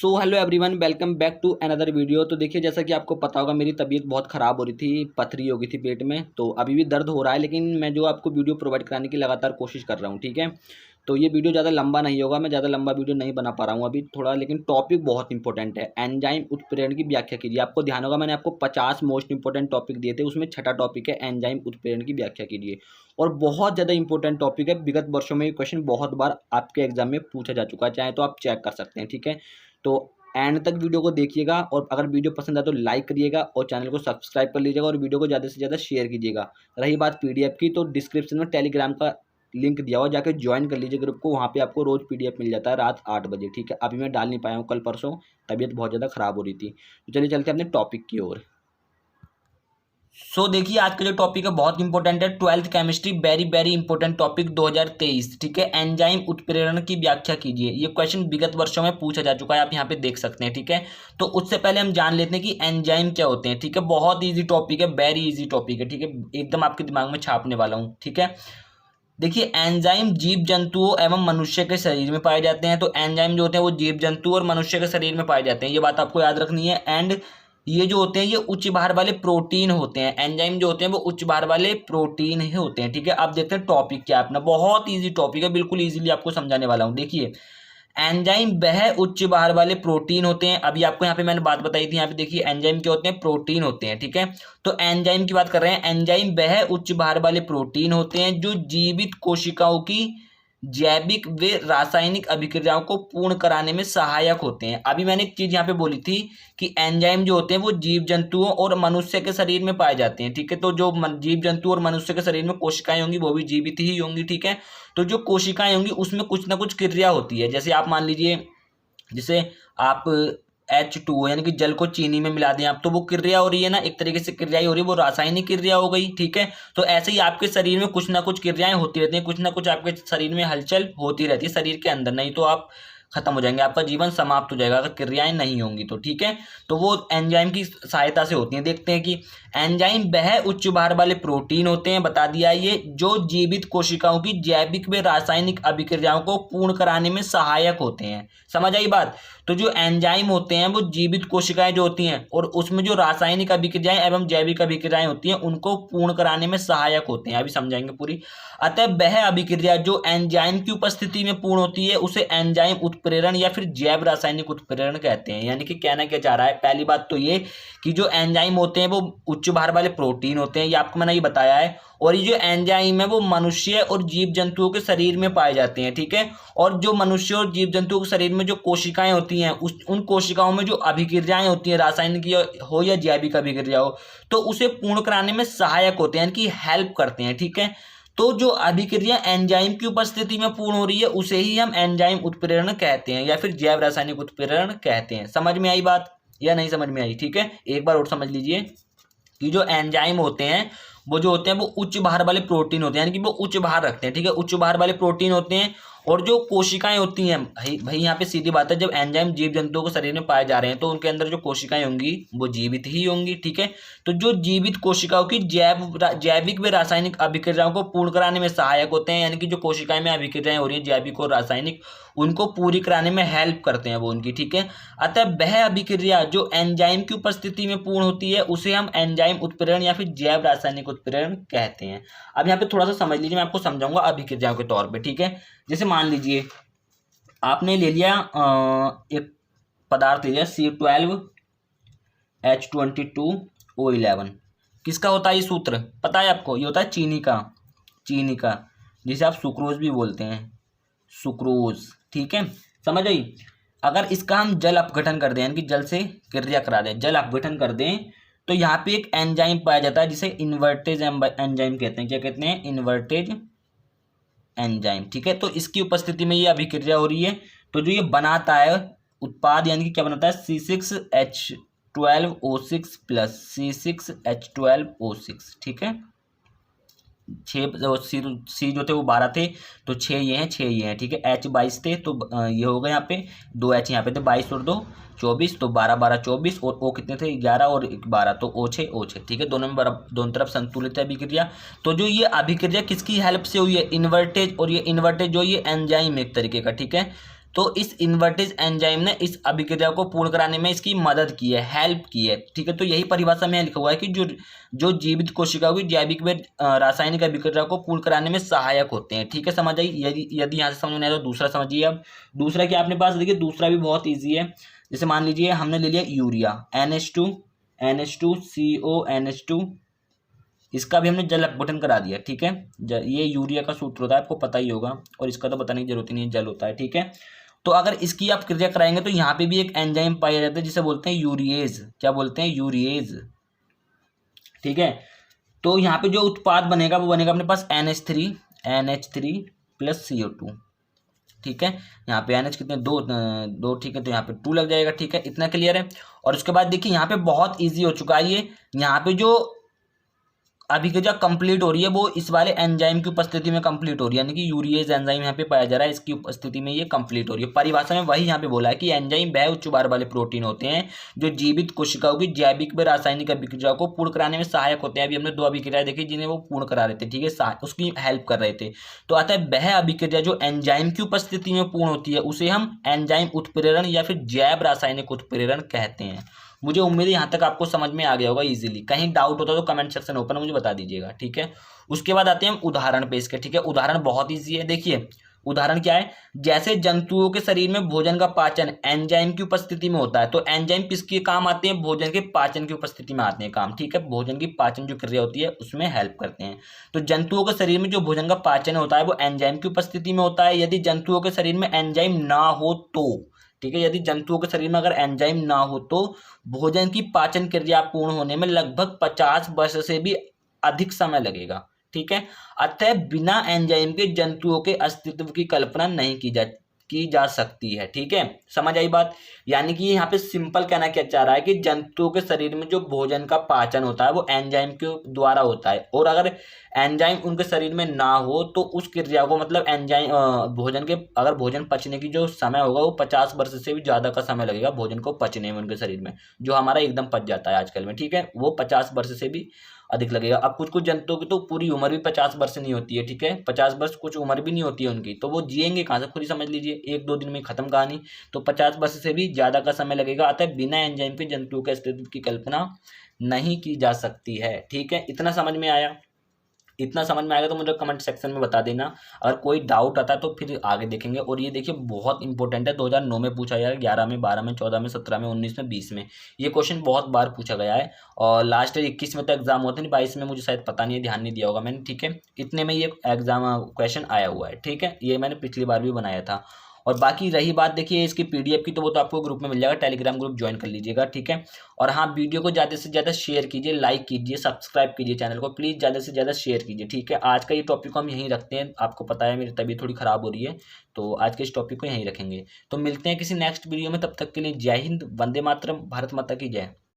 So hello everyone, welcome back to another video. तो देखिए, जैसा कि आपको पता होगा, मेरी तबीयत बहुत ख़राब हो रही थी, पथरी हो गई थी पेट में। तो अभी भी दर्द हो रहा है, लेकिन मैं जो आपको वीडियो प्रोवाइड कराने की लगातार कोशिश कर रहा हूँ, ठीक है। तो ये वीडियो ज़्यादा लंबा नहीं होगा, मैं ज़्यादा लंबा वीडियो नहीं बना पा रहा हूँ अभी थोड़ा, लेकिन टॉपिक बहुत इंपॉर्टेंट है। एंजाइम उत्प्रेरण की व्याख्या कीजिए। आपको ध्यान होगा, मैंने आपको 50 मोस्ट इंपॉर्टेंट टॉपिक दिए थे, उसमें छठा टॉपिक है एंजाइम उत्प्रेरण की व्याख्या कीजिए। और बहुत ज़्यादा इंपॉर्टेंट टॉपिक है, विगत वर्षों में ये क्वेश्चन बहुत बार आपके एग्जाम में पूछा जा चुका है, चाहे तो आप चेक कर सकते हैं, ठीक है। तो एंड तक वीडियो को देखिएगा, और अगर वीडियो पसंद आए तो लाइक करिएगा और चैनल को सब्सक्राइब कर लीजिएगा, और वीडियो को ज़्यादा से ज़्यादा शेयर कीजिएगा। रही बात पीडीएफ की, तो डिस्क्रिप्शन में टेलीग्राम का लिंक दिया हुआ, जाकर ज्वाइन कर लीजिए ग्रुप को। वहाँ पे आपको रोज़ पीडीएफ मिल जाता है रात 8 बजे, ठीक है। अभी मैं डाल नहीं पाया हूँ, कल परसों तबीयत बहुत ज़्यादा ख़राब हो रही थी। तो चलिए चलते हैं अपने टॉपिक की ओर। देखिए, आज का जो टॉपिक है बहुत इंपॉर्टेंट है, 12th chemistry, very very important topic 2023, ठीक है। एंजाइम उत्प्रेरण की व्याख्या कीजिए। ये क्वेश्चन विगत वर्षों में पूछा जा चुका है, आप यहाँ पे देख सकते हैं, ठीक है। तो उससे पहले हम जान लेते हैं कि एंजाइम क्या होते हैं, ठीक है। बहुत ईजी टॉपिक है, वेरी ईजी टॉपिक है, ठीक है। एकदम आपके दिमाग में छापने वाला हूँ, ठीक है। देखिए, एंजाइम जीव जंतुओं एवं मनुष्य के शरीर में पाए जाते हैं। तो एंजाइम जो होते हैं वो जीव जंतु और मनुष्य के शरीर में पाए जाते हैं, ये बात आपको याद रखनी है। एंड ये जो होते हैं ये उच्च भार वाले प्रोटीन होते हैं। एंजाइम जो होते हैं वो उच्च भार वाले प्रोटीन ही होते हैं, ठीक है। अब देखते हैं टॉपिक क्या है अपना। बहुत इजी टॉपिक है, बिल्कुल इजीली आपको समझाने वाला हूँ। देखिए, एंजाइम वह उच्च भार वाले प्रोटीन होते हैं। अभी आपको यहाँ पे मैंने बात बताई थी, यहाँ पे देखिए एंजाइम क्या होते हैं, प्रोटीन होते हैं, ठीक है। तो एंजाइम की बात कर रहे हैं। एंजाइम वह उच्च भार वाले प्रोटीन होते हैं जो जीवित कोशिकाओं की जैविक व रासायनिक अभिक्रियाओं को पूर्ण कराने में सहायक होते हैं। अभी मैंने एक चीज यहाँ पे बोली थी कि एंजाइम जो होते हैं वो जीव जंतुओं और मनुष्य के शरीर में पाए जाते हैं, ठीक है। तो जो जीव जंतु और मनुष्य के शरीर में कोशिकाएं होंगी वो भी जीवित ही होंगी, ठीक है। तो जो कोशिकाएं होंगी उसमें कुछ ना कुछ क्रिया होती है। जैसे आप मान लीजिए, जैसे आप H2O यानी कि जल को चीनी में मिला दें आप, तो वो क्रिया हो रही है ना, एक तरीके से क्रिया ही हो रही है, वो रासायनिक क्रिया हो गई, ठीक है। तो ऐसे ही आपके शरीर में कुछ ना कुछ क्रियाएं होती रहती हैं, कुछ ना कुछ आपके शरीर में हलचल होती रहती है शरीर के अंदर, नहीं तो आप खत्म हो जाएंगे, आपका जीवन समाप्त हो जाएगा अगर क्रियाएं नहीं होंगी तो, ठीक है। तो वो एंजाइम की सहायता से होती हैं। देखते हैं कि एंजाइम वह उच्च भार वाले प्रोटीन होते हैं, बता दिया ये, जो जीवित कोशिकाओं की जैविक व रासायनिक अभिक्रियाओं को पूर्ण कराने में सहायक होते हैं। समझ आई बात। तो जो एंजाइम होते हैं वो जीवित कोशिकाएं जो होती हैं और उसमें जो रासायनिक अभिक्रियाएं एवं जैविक अभिक्रियाएं होती हैं उनको पूर्ण कराने में सहायक होते हैं। अभी समझाएंगे पूरी। अतः वह अभिक्रिया जो एंजाइम की उपस्थिति में पूर्ण होती है उसे एंजाइम उत्प्रेरण या फिर जैव रासायनिक उत्प्रेरण कहते हैं। यानी कि कहना क्या चाह रहा है, पहली बात तो ये कि जो एंजाइम होते हैं वो उच्च भार वाले प्रोटीन होते हैं, ये आपको मैंने ये बताया है। और ये जो एंजाइम है वो मनुष्य और जीव जंतुओं के शरीर में पाए जाते हैं, ठीक है। और जो मनुष्य और जीव जंतुओं के शरीर में जो कोशिकाएं होती हैं उन कोशिकाओं में जो अभिक्रियाएं होती हैं, रासायनिक हो या जैविक अभिक्रिया हो, तो उसे पूर्ण कराने में सहायक होते हैं, यानी कि हेल्प करते हैं, ठीक है। तो जो अभिक्रिया एंजाइम की उपस्थिति में पूर्ण हो रही है उसे ही हम एंजाइम उत्प्रेरण कहते हैं या फिर जैव रासायनिक उत्प्रेरण कहते हैं। समझ में आई बात या नहीं समझ में आई, ठीक है। एक बार और समझ लीजिए कि जो एंजाइम होते हैं वो जो होते हैं वो उच्च भार वाले प्रोटीन होते हैं, यानी कि वो उच्च भार रखते हैं, ठीक है। उच्च भार वाले प्रोटीन होते हैं। और जो कोशिकाएं होती हैं, भाई यहाँ पे सीधी बात है, जब एंजाइम जीव जंतुओं के शरीर में पाए जा रहे हैं तो उनके अंदर जो कोशिकाएं होंगी वो जीवित ही होंगी, ठीक है। तो जो जीवित कोशिकाओं की जैविक व रासायनिक अभिक्रियाओं को पूर्ण कराने में सहायक होते हैं, यानी कि जो कोशिकाएं में अभिक्रियाएं हो रही है जैविक और रासायनिक, उनको पूरी कराने में हेल्प करते हैं वो उनकी, ठीक है। अतः वह अभिक्रिया जो एंजाइम की उपस्थिति में पूर्ण होती है उसे हम एंजाइम उत्प्रेरण या फिर जैव रासायनिक उत्प्रेरण कहते हैं। अब यहाँ पे थोड़ा सा समझ लीजिए, मैं आपको समझाऊंगा अभिक्रियाओं के तौर पे, ठीक है। जैसे मान लीजिए आपने ले लिया एक पदार्थ ले लिया C12H22O11, किसका होता है ये सूत्र पता है आपको, ये होता है चीनी का, जिसे आप सुक्रोज भी बोलते हैं, सुक्रोज, ठीक है। समझ आई। अगर इसका हम जल अपघटन कर दें, यानी कि जल से क्रिया करा दें, जल अपघटन कर दें, तो यहाँ पे एक एंजाइम पाया जाता है जिसे इन्वर्टेज एंजाइम कहते हैं। क्या कहते हैं? इन्वर्टेज एंजाइम, ठीक है। तो इसकी उपस्थिति में ये अभिक्रिया हो रही है, तो जो ये बनाता है उत्पाद, यानी कि क्या बनाता है, C6H12O6 प्लस C6H12O6, ठीक है। 6 सी जो थे वो 12 थे, तो 6 ये हैं, 6 ये हैं, ठीक है। H22 थे, तो ये हो गए यहाँ पे 2 H यहाँ पे थे, 22 और 2 24, तो 12 12 24, और O कितने थे, 11 और 12, तो O6, ठीक है। दोनों में दोनों तरफ संतुलित है अभिक्रिया। तो जो ये अभिक्रिया किसकी हेल्प से हुई है, इन्वर्टेज, और ये इन्वर्टेज जो ये एंजाइम एक तरीके का, ठीक है। तो इस इन्वर्टेज एंजाइम ने इस अभिक्रिया को पूर्ण कराने में इसकी मदद की है, हेल्प की है, ठीक है। तो यही परिभाषा में लिखा हुआ है कि जो जीवित कोशिकाओं की जैविक व रासायनिक अभिक्रिया को पूर्ण कराने में सहायक होते हैं, ठीक है। समझ आई? यदि यहाँ से समझ में आया तो दूसरा समझिए। अब दूसरा क्या अपने पास, देखिए दूसरा भी बहुत ईजी है। जैसे मान लीजिए हमने ले लिया यूरिया, NH2CO NH2, इसका भी हमने जल अपघटन करा दिया, ठीक है। ये यूरिया का सूत्र होता है, आपको पता ही होगा, और इसका तो बताने की जरूरत ही नहीं है, जल होता है, ठीक है। तो अगर इसकी आप क्रिया कराएंगे तो यहाँ पे भी एक एंजाइम पाया जाता है जिसे बोलते हैं यूरिएज। क्या बोलते हैं? यूरिएज, ठीक है। तो यहाँ पे जो उत्पाद बनेगा वो बनेगा अपने पास NH3 प्लस CO2, ठीक है। यहाँ पे NH कितने, दो, ठीक है, तो यहाँ पे 2 लग जाएगा, ठीक है। इतना क्लियर है। और उसके बाद देखिए यहाँ पे बहुत ईजी हो चुका है ये, यहाँ पे जो अभिक्रिया कंप्लीट हो रही है वो इस वाले एंजाइम की उपस्थिति में कंप्लीट हो रही है, यानी कि यूरिएज एंजाइम यहाँ पे पाया जा रहा है, इसकी उपस्थिति में ये कंप्लीट हो रही है। परिभाषा में वही यहाँ पे बोला है कि एंजाइम वह उच्च भार वाले प्रोटीन होते हैं जो जीवित कोशिकाओं की जैविक व रासायनिक अभिक्रिया को पूर्ण कराने में सहायक होते हैं। अभी हमने 2 अभिक्रियाएं देखी जिन्हें वो पूर्ण करा रहे थे, ठीक है, उसकी हेल्प कर रहे थे। तो आता है वह अभिक्रिया जो एंजाइम की उपस्थिति में पूर्ण होती है उसे हम एंजाइम उत्प्रेरण या फिर जैव रासायनिक उत्प्रेरण कहते हैं। मुझे उम्मीद है यहाँ तक आपको समझ में आ गया होगा इजीली। कहीं डाउट होता तो कमेंट सेक्शन ओपन मुझे बता दीजिएगा, ठीक है। उसके बाद आते हैं हम उदाहरण पे इसके, ठीक है। उदाहरण बहुत ईजी है। देखिए उदाहरण क्या है, जैसे जंतुओं के शरीर में भोजन का पाचन एंजाइम की उपस्थिति में होता है, तो एंजाइम किसके काम आते हैं? भोजन के पाचन की उपस्थिति में आते हैं काम, ठीक है। भोजन की पाचन जो क्रिया होती है उसमें हेल्प करते हैं। तो जंतुओं के शरीर में जो भोजन का पाचन होता है वो एंजाइम की उपस्थिति में होता है। यदि जंतुओं के शरीर में एंजाइम ना हो तो, ठीक है, यदि जंतुओं के शरीर में अगर एंजाइम ना हो तो भोजन की पाचन क्रिया पूर्ण होने में लगभग 50 वर्ष से भी अधिक समय लगेगा, ठीक है। अतः बिना एंजाइम के जंतुओं के अस्तित्व की कल्पना नहीं की जा सकती है, ठीक है। समझ आई बात? यानी कि यहाँ पे सिंपल कहना क्या चाह रहा है कि जंतुओं के शरीर में जो भोजन का पाचन होता है वो एंजाइम के द्वारा होता है, और अगर एंजाइम उनके शरीर में ना हो तो उस क्रिया को, मतलब एंजाइम भोजन के, अगर भोजन पचने की जो समय होगा वो 50 वर्ष से भी ज्यादा का समय लगेगा भोजन को पचने में उनके शरीर में, जो हमारा एकदम पच जाता है आजकल में, ठीक है, वो 50 वर्ष से भी अधिक लगेगा। अब कुछ जंतुओं की तो पूरी उम्र भी 50 वर्ष नहीं होती है, ठीक है, 50 वर्ष कुछ उम्र भी नहीं होती है उनकी, तो वो जिएंगे कहाँ से? खुद ही समझ लीजिए, 1-2 दिन में खत्म कहानी। तो 50 वर्ष से भी ज्यादा का समय लगेगा। अतः बिना एंजाइम के जंतुओं के अस्तित्व की कल्पना नहीं की जा सकती है, ठीक है। इतना समझ में आया? इतना समझ में आएगा तो मुझे कमेंट सेक्शन में बता देना। अगर कोई डाउट आता है तो फिर आगे देखेंगे। और ये देखिए बहुत इंपॉर्टेंट है, 2009 में पूछा गया है, 11 में, 12 में, 14 में, 17 में, 19 में, 20 में, ये क्वेश्चन बहुत बार पूछा गया है। और लास्ट 21 में तो एग्जाम होते हैं, 22 में मुझे शायद पता नहीं है, ध्यान नहीं दिया होगा मैंने, ठीक है। इतने में ये एग्जाम क्वेश्चन आया हुआ है, ठीक है। ये मैंने पिछली बार भी बनाया था। और बाकी रही बात देखिए इसकी पीडीएफ की, तो वो तो आपको ग्रुप में मिल जाएगा, टेलीग्राम ग्रुप ज्वाइन कर लीजिएगा, ठीक है। और हाँ, वीडियो को ज़्यादा से ज़्यादा शेयर कीजिए, लाइक कीजिए, सब्सक्राइब कीजिए चैनल को, प्लीज़ ज़्यादा से ज़्यादा शेयर कीजिए, ठीक है। आज का ये टॉपिक को हम यहीं रखते हैं, आपको पता है मेरी तबीयत थोड़ी ख़राब हो रही है, तो आज के इस टॉपिक को यहीं रखेंगे। तो मिलते हैं किसी नेक्स्ट वीडियो में, तब तक के लिए जय हिंद, वंदे मातरम, भारत माता की जय।